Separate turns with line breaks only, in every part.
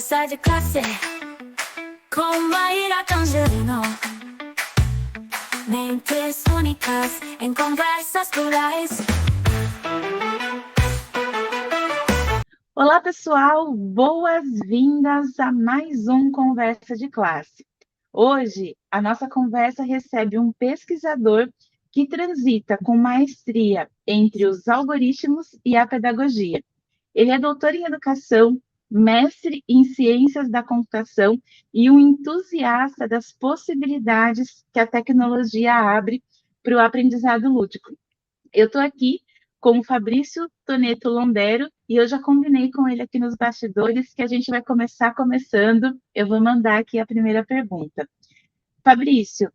Conversa de classe com Maíra Tangerino. Mentes únicas em conversas plurais.
Olá, pessoal! Boas-vindas a mais um Conversa de Classe. Hoje, a nossa conversa recebe um pesquisador que transita com maestria entre os algoritmos e a pedagogia. Ele é doutor em educação, mestre em ciências da computação e um entusiasta das possibilidades que a tecnologia abre para o aprendizado lúdico. Eu estou aqui com o Fabrício Toneto Londero e eu já combinei com ele aqui nos bastidores que a gente vai começar começando. Eu vou mandar aqui a primeira pergunta. Fabrício,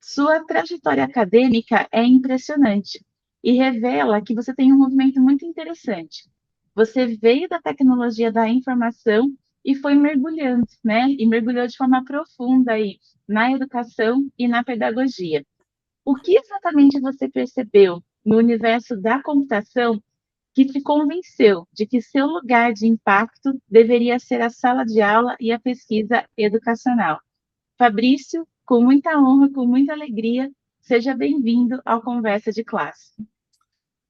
sua trajetória acadêmica é impressionante e revela que você tem um movimento muito interessante. Você veio da tecnologia da informação e foi mergulhando, né? E mergulhou de forma profunda aí na educação e na pedagogia. O que exatamente você percebeu no universo da computação que te convenceu de que seu lugar de impacto deveria ser a sala de aula e a pesquisa educacional? Fabrício, com muita honra, com muita alegria, seja bem-vindo ao Conversa de Classe.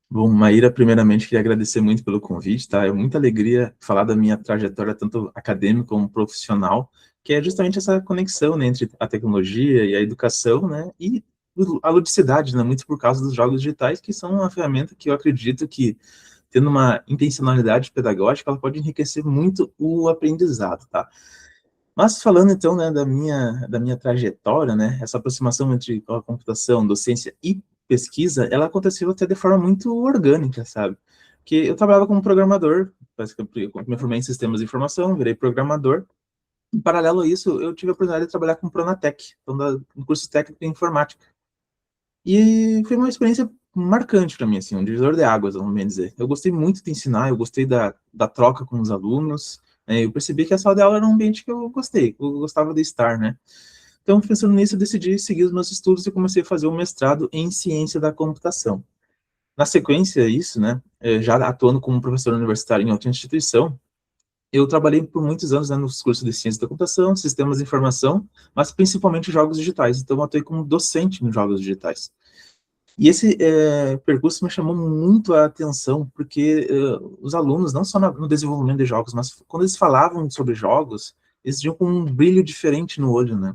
Bom, Maíra, primeiramente, queria agradecer muito pelo convite, tá? É muita alegria falar da minha trajetória, tanto acadêmica como profissional, que é justamente essa conexão, né, entre a tecnologia e a educação, né, e a ludicidade, né, muito por causa dos jogos digitais, que são uma ferramenta que eu acredito que, tendo uma intencionalidade pedagógica, ela pode enriquecer muito o aprendizado, tá? Mas falando, então, né, da minha trajetória, né, essa aproximação entre a computação, docência e pesquisa, ela aconteceu até de forma muito orgânica, sabe? Porque eu trabalhava como programador, basicamente, eu me formei em sistemas de informação, virei programador. Em paralelo a isso, eu tive a oportunidade de trabalhar com o Pronatec, então, no curso técnico em informática. E foi uma experiência marcante para mim, assim, um divisor de águas, vamos bem dizer. Eu gostei muito de ensinar, eu gostei da troca com os alunos, né? Eu percebi que a sala de aula era um ambiente que eu gostei, eu gostava de estar, né? Então, pensando nisso, eu decidi seguir os meus estudos e comecei a fazer um mestrado em ciência da computação. Na sequência, isso, né, já atuando como professor universitário em outra instituição, eu trabalhei por muitos anos, né, nos cursos de ciência da computação, sistemas de informação, mas principalmente jogos digitais. Então, eu atuei como docente nos jogos digitais. E esse percurso me chamou muito a atenção, porque os alunos, não só no desenvolvimento de jogos, mas quando eles falavam sobre jogos, eles tinham com um brilho diferente no olho, né?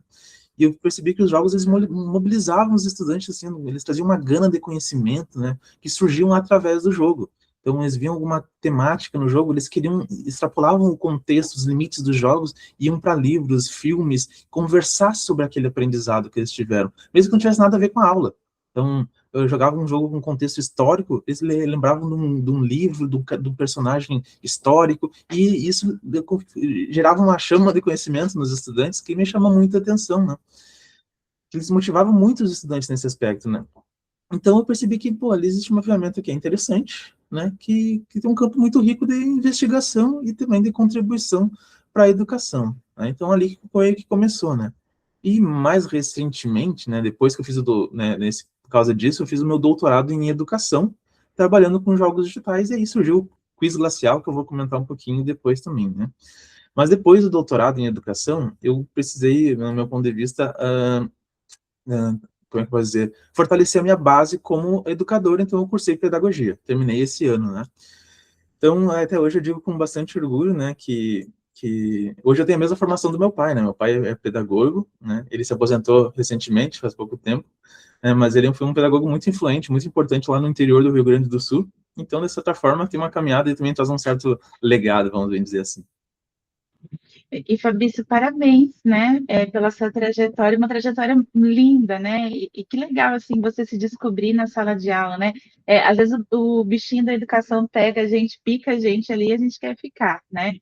E eu percebi que os jogos, eles mobilizavam os estudantes, assim, eles traziam uma gana de conhecimento, né, que surgiam através do jogo. Então, eles viam alguma temática no jogo, eles queriam, extrapolavam o contexto, os limites dos jogos, iam para livros, filmes, conversar sobre aquele aprendizado que eles tiveram, mesmo que não tivesse nada a ver com a aula. Então, eu jogava um jogo com contexto histórico, eles lembravam de um livro, do personagem histórico, e isso gerava uma chama de conhecimento nos estudantes que me chama muita atenção, né? Eles motivavam muito os estudantes nesse aspecto, né? Então eu percebi que, pô, ali existe uma ferramenta que é interessante, né? Que tem um campo muito rico de investigação e também de contribuição para a educação, né? Então ali foi que começou, né? E mais recentemente, né, depois que eu fiz né, por causa disso, eu fiz o meu doutorado em educação, trabalhando com jogos digitais, e aí surgiu o Quiz Glacial, que eu vou comentar um pouquinho depois também, né? Mas depois do doutorado em educação, eu precisei, no meu ponto de vista, como é que eu posso dizer, fortalecer a minha base como educador, então eu cursei pedagogia, terminei esse ano, né? Então, até hoje eu digo com bastante orgulho, né, que hoje eu tenho a mesma formação do meu pai, né? Meu pai é pedagogo, né? Ele se aposentou recentemente, faz pouco tempo, né? Mas ele foi um pedagogo muito influente, muito importante lá no interior do Rio Grande do Sul. Então, de certa forma, tem uma caminhada e também traz um certo legado, vamos bem dizer assim.
E Fabrício, parabéns, né, pela sua trajetória, uma trajetória linda, né, e que legal, assim, você se descobrir na sala de aula, né, às vezes o bichinho da educação pega a gente, pica a gente ali e a gente quer ficar, né.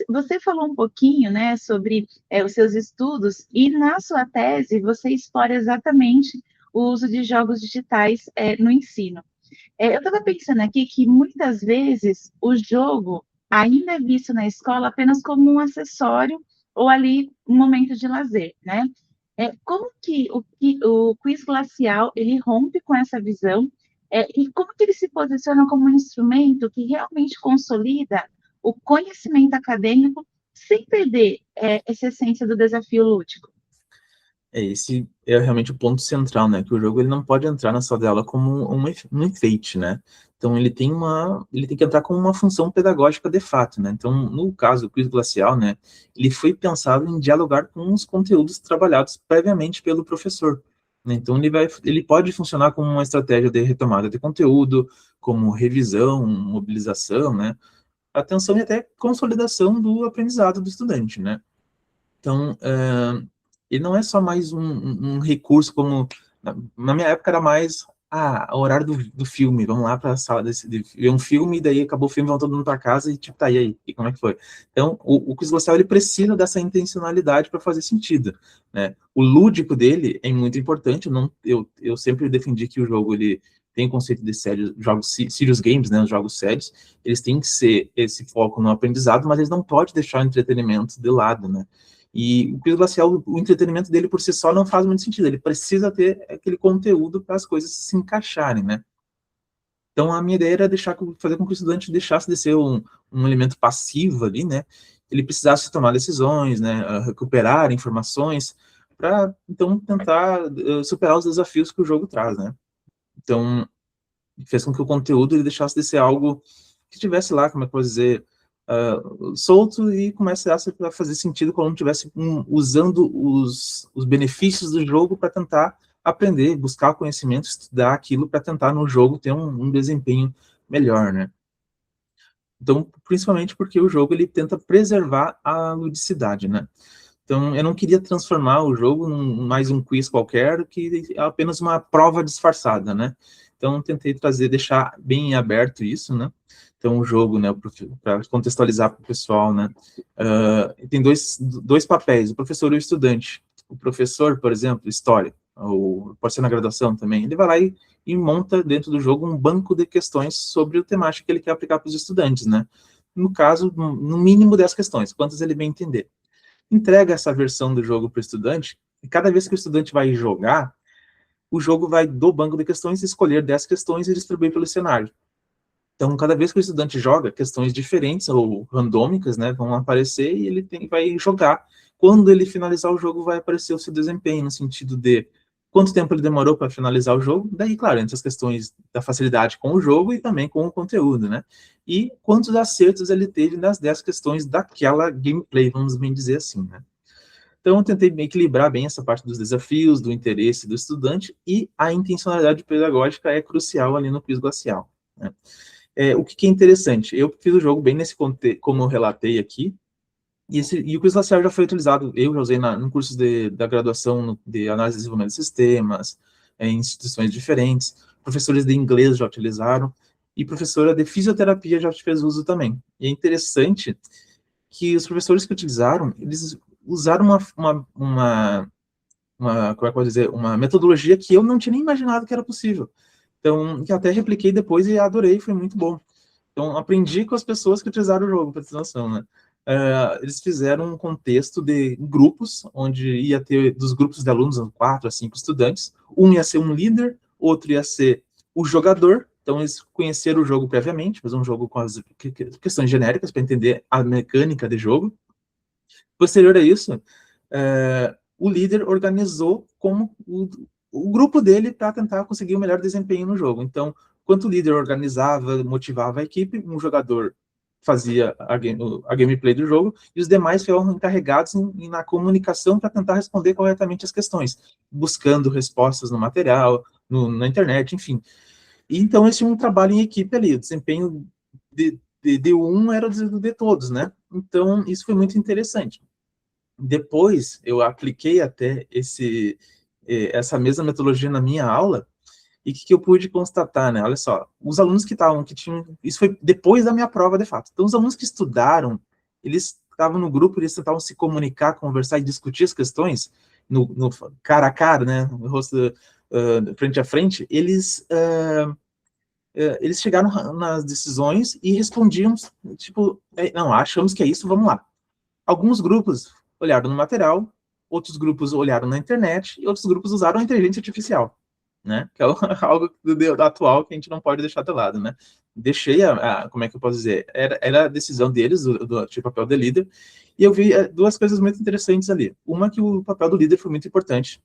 Você falou um pouquinho, né, sobre os seus estudos e na sua tese você explora exatamente o uso de jogos digitais no ensino. Eu estava pensando aqui que muitas vezes o jogo ainda é visto na escola apenas como um acessório ou ali um momento de lazer, né? Como que o quiz glacial ele rompe com essa visão e como que ele se posiciona como um instrumento que realmente consolida o conhecimento acadêmico sem perder essa essência do desafio lúdico?
Esse é realmente o ponto central, né? Que o jogo ele não pode entrar na sala de aula como um enfeite, né? Então ele tem que entrar como uma função pedagógica de fato, né? Então, no caso do quiz glacial, né, ele foi pensado em dialogar com os conteúdos trabalhados previamente pelo professor, né? Então ele pode funcionar como uma estratégia de retomada de conteúdo, como revisão, mobilização, né? Atenção e até consolidação do aprendizado do estudante, né? Então, ele não é só mais um recurso como... Na minha época era mais o horário do filme, vamos lá para a sala de ver um filme, e daí acabou o filme, vão todo mundo para casa e tipo, tá, e aí? E como é que foi? Então, o quiz glacial, ele precisa dessa intencionalidade para fazer sentido, né? O lúdico dele é muito importante, eu sempre defendi que o jogo, ele tem o conceito de jogos serious games, né, os jogos sérios, eles têm que ser esse foco no aprendizado, mas eles não podem deixar o entretenimento de lado, né? E o quiz glacial, o entretenimento dele por si só não faz muito sentido, ele precisa ter aquele conteúdo para as coisas se encaixarem, né? Então, a minha ideia era fazer com que o estudante deixasse de ser um elemento passivo ali, né? Ele precisasse tomar decisões, né? Recuperar informações, para, então, tentar superar os desafios que o jogo traz, né? Então, fez com que o conteúdo ele deixasse de ser algo que estivesse lá, como é que eu vou dizer, solto, e começasse a fazer sentido quando estivesse usando os benefícios do jogo para tentar aprender, buscar conhecimento, estudar aquilo para tentar no jogo ter um desempenho melhor, né? Então, principalmente porque o jogo ele tenta preservar a ludicidade, né? Então, eu não queria transformar o jogo em mais um quiz qualquer, que é apenas uma prova disfarçada, né? Então, tentei deixar bem aberto isso, né? Então, o jogo, né, para contextualizar para o pessoal, né, tem dois papéis, o professor e o estudante. O professor, por exemplo, história, ou pode ser na graduação também, ele vai lá e monta dentro do jogo um banco de questões sobre o temático que ele quer aplicar para os estudantes, né? No caso, no mínimo 10 questões, quantas ele bem entender. Entrega essa versão do jogo para o estudante, e cada vez que o estudante vai jogar, o jogo vai do banco de questões escolher 10 questões e distribuir pelo cenário. Então, cada vez que o estudante joga, questões diferentes ou randômicas, né, vão aparecer e ele vai jogar. Quando ele finalizar o jogo, vai aparecer o seu desempenho, no sentido de quanto tempo ele demorou para finalizar o jogo, daí, claro, entre as questões da facilidade com o jogo e também com o conteúdo, né? E quantos acertos ele teve nas 10 questões daquela gameplay, vamos bem dizer assim, né? Então, eu tentei equilibrar bem essa parte dos desafios, do interesse do estudante, e a intencionalidade pedagógica é crucial ali no quiz glacial, né? O que é interessante, eu fiz o jogo bem nesse contexto, como eu relatei aqui, e o quiz glacial já foi utilizado, eu já usei no cursos da graduação de análise e desenvolvimento de sistemas, em instituições diferentes, professores de inglês já utilizaram, e professora de fisioterapia já fez uso também. E é interessante que os professores que utilizaram, eles usaram como é que eu vou dizer, uma metodologia que eu não tinha nem imaginado que era possível. Então, que até repliquei depois e adorei, foi muito bom. Então, aprendi com as pessoas que utilizaram o jogo, para ter noção, né? Eles fizeram um contexto de grupos, onde ia ter, dos grupos de alunos, 4 a 5 estudantes, um ia ser um líder, outro ia ser o jogador, então eles conheceram o jogo previamente, fazer um jogo com as questões genéricas, para entender a mecânica de jogo. Posterior a isso, o líder organizou como o grupo dele para tentar conseguir o melhor desempenho no jogo. Então, enquanto o líder organizava, motivava a equipe, um jogador fazia a gameplay do jogo, e os demais foram encarregados na comunicação para tentar responder corretamente as questões, buscando respostas no material, na internet, enfim. E, então, esse é um trabalho em equipe ali, o desempenho de um era o de todos, né? Então, isso foi muito interessante. Depois, eu apliquei até essa mesma metodologia na minha aula, e o que eu pude constatar, né? Olha só, os alunos que tinham... Isso foi depois da minha prova, de fato. Então, os alunos que estudaram, eles estavam no grupo, eles tentavam se comunicar, conversar e discutir as questões, no cara a cara, né? No rosto, frente a frente, eles chegaram nas decisões e respondiam, tipo, não, achamos que é isso, vamos lá. Alguns grupos olharam no material, outros grupos olharam na internet, e outros grupos usaram a inteligência artificial. né? Que é algo do atual que a gente não pode deixar de lado, né? Deixei como é que eu posso dizer? Era a decisão deles, do papel de líder, e eu vi duas coisas muito interessantes ali. Uma, que o papel do líder foi muito importante.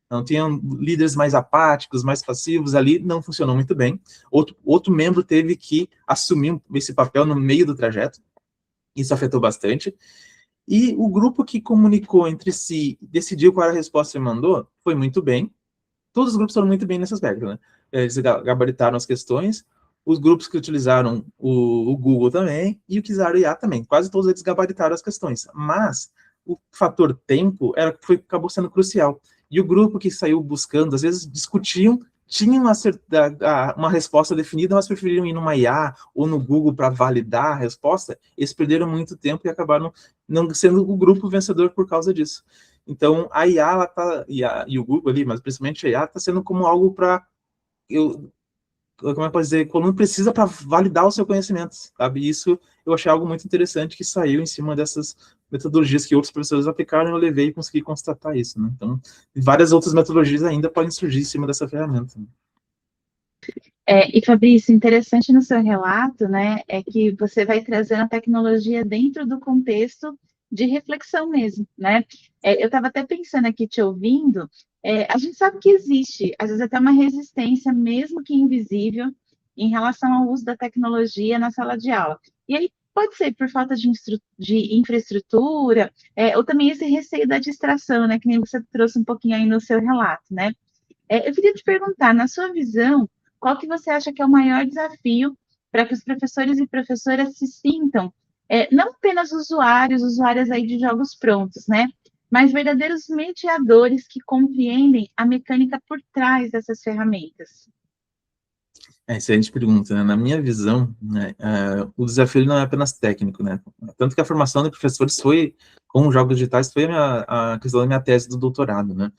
Não tinham líderes mais apáticos, mais passivos ali, não funcionou muito bem. Outro membro teve que assumir esse papel no meio do trajeto, isso afetou bastante. E o grupo que comunicou entre si, decidiu qual era a resposta e mandou, foi muito bem. Todos os grupos foram muito bem nesse aspecto, né? Eles gabaritaram as questões, os grupos que utilizaram o Google também, e o que usaram IA também. Quase todos eles gabaritaram as questões. Mas o fator tempo acabou sendo crucial. E o grupo que saiu buscando, às vezes discutiam, tinham uma resposta definida, mas preferiram ir numa IA ou no Google para validar a resposta. Eles perderam muito tempo e acabaram não sendo o grupo vencedor por causa disso. Então, a IA, e o Google ali, mas principalmente a IA, está sendo como algo para, como é que eu posso dizer, quando precisa para validar o seu conhecimento, sabe? Isso eu achei algo muito interessante que saiu em cima dessas metodologias que outros professores aplicaram, eu levei e consegui constatar isso, né? Então, várias outras metodologias ainda podem surgir em cima dessa ferramenta.
E Fabrício, interessante no seu relato, né, é que você vai trazendo a tecnologia dentro do contexto de reflexão mesmo, né? Eu estava até pensando aqui, te ouvindo, a gente sabe que existe, às vezes até uma resistência, mesmo que invisível, em relação ao uso da tecnologia na sala de aula. E aí pode ser por falta de infraestrutura, ou também esse receio da distração, né, que nem você trouxe um pouquinho aí no seu relato, né? Eu queria te perguntar, na sua visão, qual que você acha que é o maior desafio para que os professores e professoras se sintam, não apenas usuárias aí de jogos prontos, né? Mas verdadeiros mediadores que compreendem a mecânica por trás dessas ferramentas.
Excelente pergunta, né? Na minha visão, né, o desafio não é apenas técnico, né? Tanto que a formação de professores com jogos digitais, foi a questão da minha tese do doutorado, né?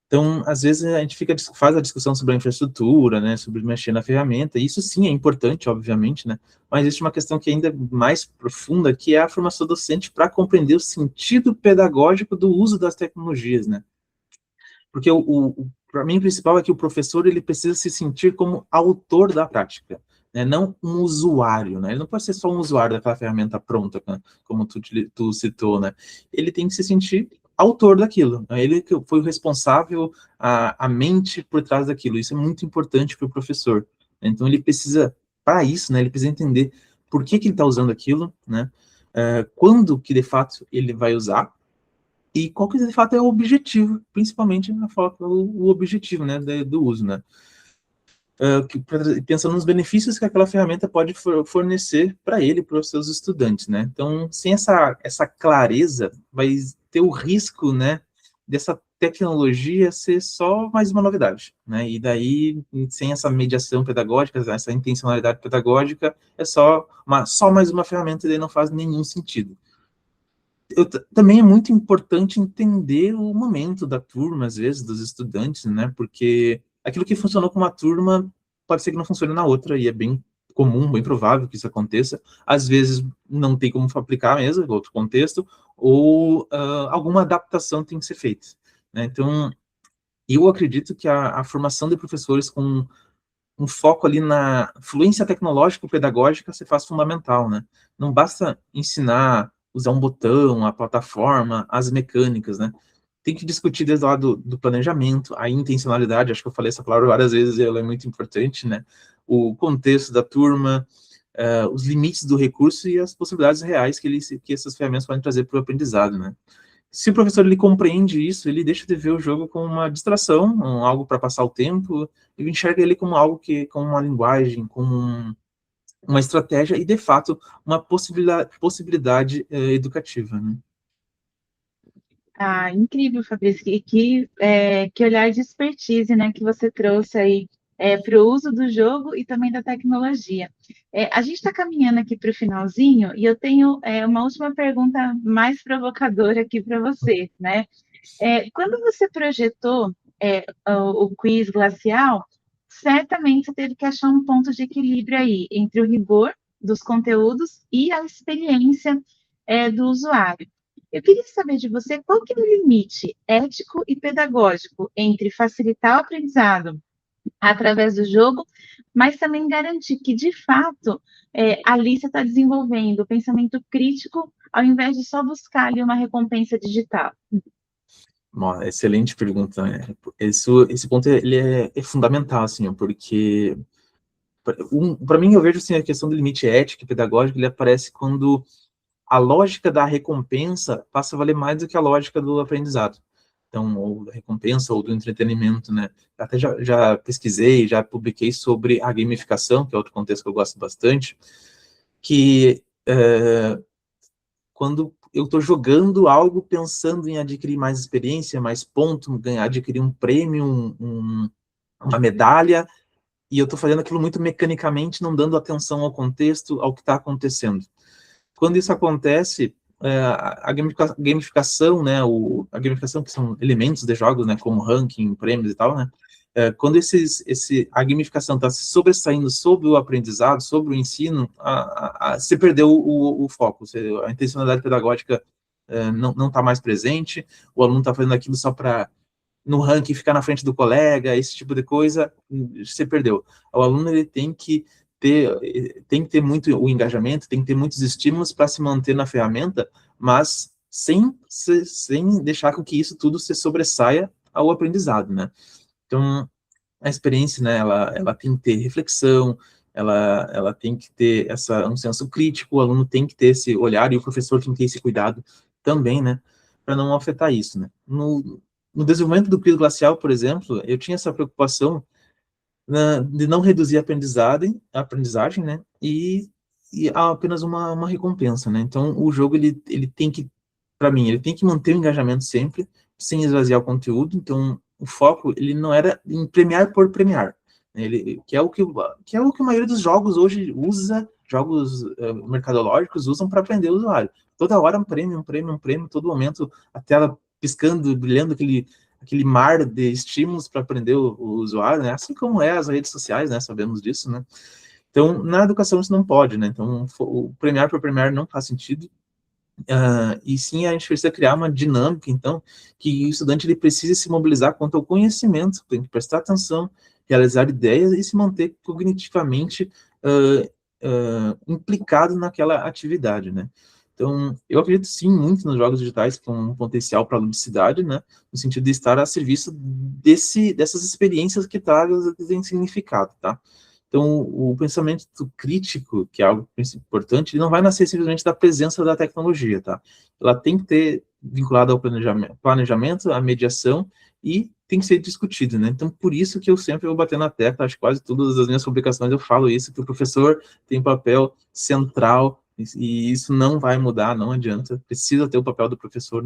Então, às vezes, a gente faz a discussão sobre a infraestrutura, né, sobre mexer na ferramenta, e isso sim é importante, obviamente, né, mas existe uma questão que é ainda mais profunda, que é a formação docente para compreender o sentido pedagógico do uso das tecnologias, né. Porque para mim, o principal é que o professor, ele precisa se sentir como autor da prática, né, não um usuário, né, ele não pode ser só um usuário daquela ferramenta pronta, né, como tu citou, né, ele tem que se sentir autor daquilo, né, ele que foi o responsável, a mente por trás daquilo, isso é muito importante para o professor, né, então ele precisa, para isso, né, ele precisa entender por que ele está usando aquilo, né, quando que de fato ele vai usar, e qual que de fato é o objetivo, principalmente na foto, o objetivo, né, do uso, né. Pensando nos benefícios que aquela ferramenta pode fornecer para ele, para os seus estudantes, né. Então, sem essa clareza, vai ter o risco, né, dessa tecnologia ser só mais uma novidade, né, e daí, sem essa mediação pedagógica, essa intencionalidade pedagógica, é só mais uma ferramenta e daí não faz nenhum sentido. Também é muito importante entender o momento da turma, às vezes, dos estudantes, né, porque aquilo que funcionou com uma turma pode ser que não funcione na outra, e é bem comum, bem provável que isso aconteça. Às vezes não tem como aplicar mesmo, em outro contexto, ou alguma adaptação tem que ser feita, né. Então, eu acredito que a formação de professores com um foco ali na fluência tecnológico-pedagógica se faz fundamental, né? Não basta ensinar, usar um botão, a plataforma, as mecânicas, né? Tem que discutir desde o lado do planejamento, a intencionalidade, acho que eu falei essa palavra várias vezes e ela é muito importante, né? O contexto da turma, os limites do recurso e as possibilidades reais que essas ferramentas podem trazer para o aprendizado, né? Se o professor ele compreende isso, ele deixa de ver o jogo como uma distração, algo para passar o tempo, ele enxerga ele como algo como uma linguagem, como uma estratégia e, de fato, uma possibilidade educativa, né?
Ah, incrível, Fabrício, que olhar de expertise, né, que você trouxe aí para o uso do jogo e também da tecnologia. A gente está caminhando aqui para o finalzinho e eu tenho uma última pergunta mais provocadora aqui para você, né? Quando você projetou o quiz glacial, certamente você teve que achar um ponto de equilíbrio aí entre o rigor dos conteúdos e a experiência do usuário. Eu queria saber de você qual que é o limite ético e pedagógico entre facilitar o aprendizado através do jogo, mas também garantir que, de fato, a Alice está desenvolvendo o pensamento crítico, ao invés de só buscar ali uma recompensa digital?
Uma excelente pergunta, né? Esse ponto ele é fundamental, assim, porque para mim eu vejo assim, a questão do limite ético e pedagógico, ele aparece quando a lógica da recompensa passa a valer mais do que a lógica do aprendizado. Então, ou da recompensa ou do entretenimento, né? Até já pesquisei, já publiquei sobre a gamificação, que é outro contexto que eu gosto bastante, que quando eu estou jogando algo pensando em adquirir mais experiência, mais ponto, adquirir um prêmio, uma medalha, e eu estou fazendo aquilo muito mecanicamente, não dando atenção ao contexto, ao que está acontecendo. Quando isso acontece, a gamificação, né, a gamificação que são elementos de jogos, né, como ranking, prêmios e tal, né, quando a gamificação está se sobressaindo sobre o aprendizado, sobre o ensino, você perdeu o foco, a intencionalidade pedagógica não está mais presente, o aluno está fazendo aquilo só para, no ranking, ficar na frente do colega, esse tipo de coisa, você perdeu. O aluno ele tem que ter muito o engajamento, tem que ter muitos estímulos para se manter na ferramenta, mas sem deixar com que isso tudo se sobressaia ao aprendizado, né? Então, a experiência, né, ela tem que ter reflexão, ela tem que ter um senso crítico, o aluno tem que ter esse olhar, e o professor tem que ter esse cuidado também, né, para não afetar isso, né. No desenvolvimento do período glacial, por exemplo, eu tinha essa preocupação de não reduzir a aprendizagem, né, e há apenas uma recompensa, né. Então, o jogo, ele tem que, para mim, ele tem que manter o engajamento sempre, sem esvaziar o conteúdo. Então, o foco, ele não era em premiar por premiar, né, que é o que a maioria dos jogos hoje usa, jogos mercadológicos usam para prender o usuário. Toda hora um prêmio, todo momento a tela piscando, brilhando, aquele mar de estímulos para prender o usuário, né? Assim como as redes sociais, né? Sabemos disso, né? Então, na educação isso não pode, né? Então, o premiar por premiar não faz sentido. E sim, a gente precisa criar uma dinâmica, então, que o estudante ele precisa se mobilizar quanto ao conhecimento, tem que prestar atenção, realizar ideias e se manter cognitivamente implicado naquela atividade, né? Então, eu acredito sim muito nos jogos digitais com um potencial para ludicidade, né? No sentido de estar a serviço dessas experiências que trazem significado, tá? Então, o pensamento crítico, que é algo importante, ele não vai nascer simplesmente da presença da tecnologia, tá? Ela tem que ter vinculado ao planejamento, à mediação, e tem que ser discutido, né? Então, por isso que eu sempre vou bater na tecla, acho que quase todas as minhas publicações eu falo isso, que o professor tem um papel central, e isso não vai mudar, não adianta, precisa ter o papel do professor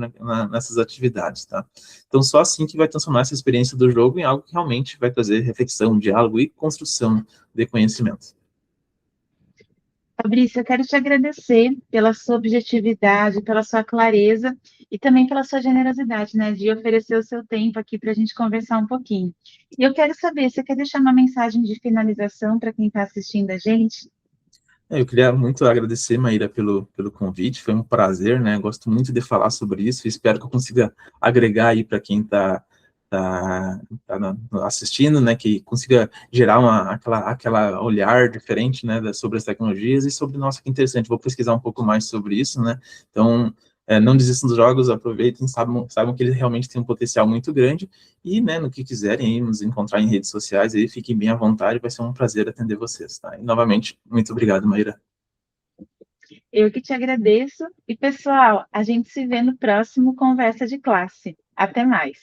nessas atividades, tá? Então, só assim que vai transformar essa experiência do jogo em algo que realmente vai trazer reflexão, diálogo e construção de conhecimento.
Fabrício, eu quero te agradecer pela sua objetividade, pela sua clareza e também pela sua generosidade, né, de oferecer o seu tempo aqui para a gente conversar um pouquinho. E eu quero saber, você quer deixar uma mensagem de finalização para quem está assistindo a gente?
Eu queria muito agradecer, Maíra, pelo convite, foi um prazer, né? Gosto muito de falar sobre isso, espero que eu consiga agregar aí para quem está assistindo, né? Que consiga gerar aquela olhar diferente, né? Sobre as tecnologias e sobre, nossa, que interessante, vou pesquisar um pouco mais sobre isso, né? Então, não desistam dos jogos, aproveitem, saibam que eles realmente têm um potencial muito grande e, né, no que quiserem aí, nos encontrar em redes sociais, aí, fiquem bem à vontade, vai ser um prazer atender vocês, tá? E, novamente, muito obrigado, Maíra.
Eu que te agradeço. E, pessoal, a gente se vê no próximo Conversa de Classe. Até mais.